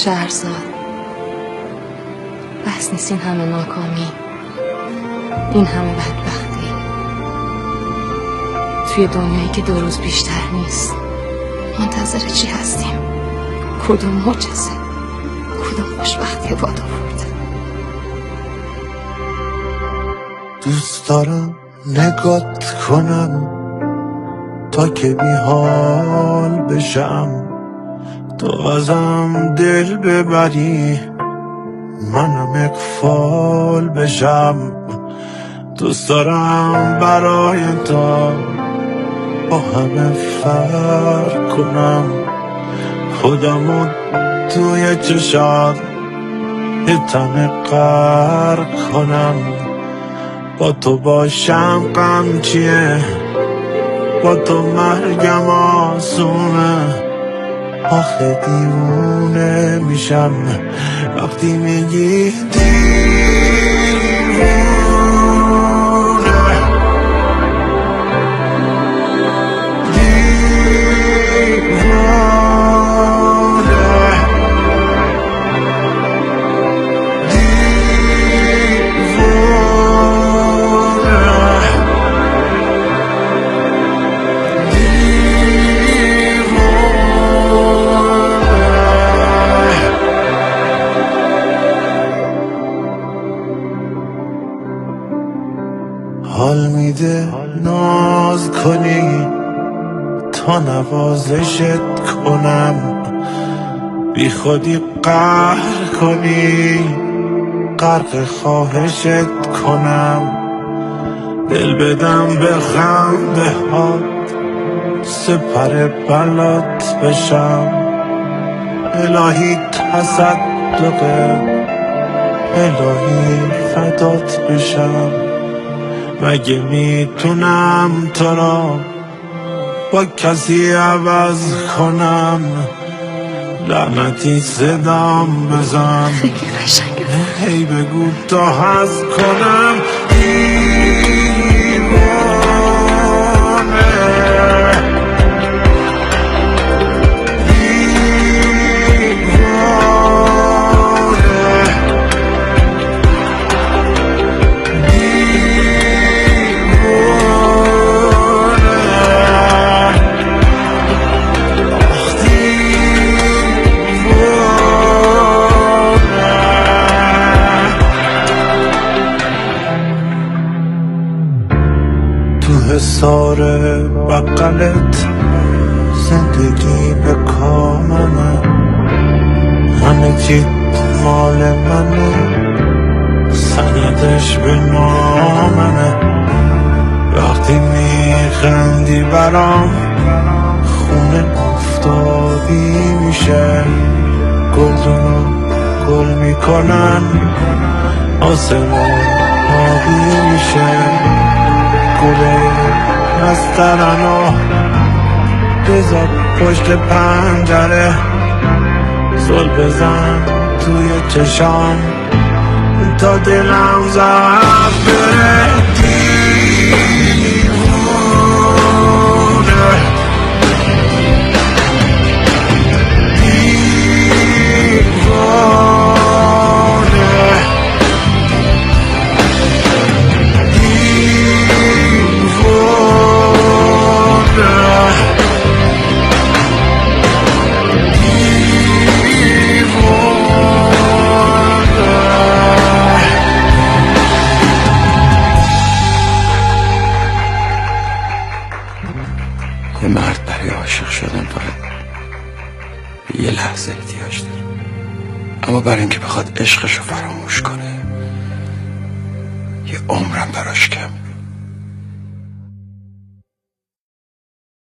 شهرزاد، بس نیست این همه ناکامی، این همه بدبختی توی دنیایی که 2 روز بیشتر نیست. منتظر چی هستیم؟ کدوم معجزه، کدوم خوشبختی باد آورده؟ دوست دارم نگات کنم تا که بی حال بشم، تو ازم دل ببری منم اقفال بشم. دوست دارم برای تو با همه فرق کنم، خودمو توی چشات یه تنه غرق کنم. با تو باشم غم چیه، با تو مرگم آسونه. آخه دیوونه میشم وقتی میگی دیوونه. حال میده ناز کنی تا نوازشت کنم، بی خودی قهر کنی غرق خواهشت کنم. دل بدم به خنده هات سپر بلات بشم. الهی تصدقه، الهی فدات بشم. مگه میتونم تو را با کسی عوض کنم؟ لعنتی صدام بزن، خیلی قشنگه. هی بگو تا هست کنم حصار بقلت زندگی به کامنه، همه چی مال منه، سندش به نامنه. وقتی میخندی برام خونه افتادی میشه، گلدونو گل میکنن آسمون آبی میشه. گله از ترنو بذار پشت پنجره، زل بزن توی چشام تا دلم زد بره. یه مرد برای عاشق شدن فقط به یه لحظه احتیاج داره، اما برای اینکه بخواد عشقشو فراموش کنه یه عمرم براش کم.